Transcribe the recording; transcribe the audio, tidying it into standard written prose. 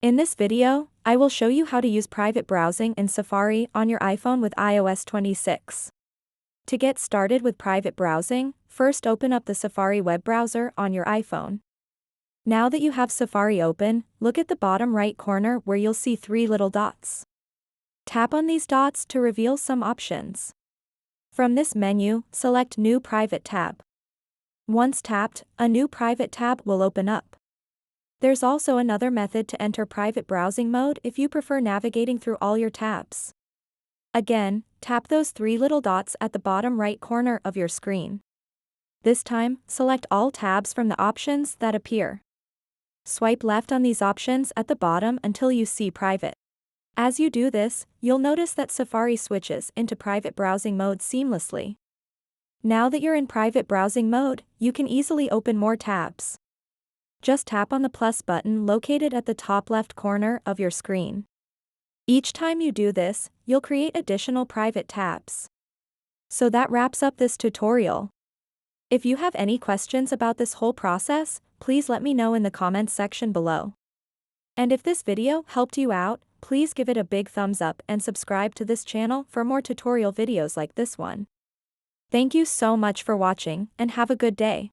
In this video, I will show you how to use private browsing in Safari on your iPhone with iOS 26. To get started with private browsing, first open up the Safari web browser on your iPhone. Now that you have Safari open, look at the bottom right corner where you'll see three little dots. Tap on these dots to reveal some options. From this menu, select New Private tab. Once tapped, a new private tab will open up. There's also another method to enter private browsing mode if you prefer navigating through all your tabs. Again, tap those three little dots at the bottom right corner of your screen. This time, select all tabs from the options that appear. Swipe left on these options at the bottom until you see private. As you do this, you'll notice that Safari switches into private browsing mode seamlessly. Now that you're in private browsing mode, you can easily open more tabs. Just tap on the plus button located at the top left corner of your screen. Each time you do this, you'll create additional private tabs. So that wraps up this tutorial. If you have any questions about this whole process, please let me know in the comments section below. And if this video helped you out, please give it a big thumbs up and subscribe to this channel for more tutorial videos like this one. Thank you so much for watching and have a good day.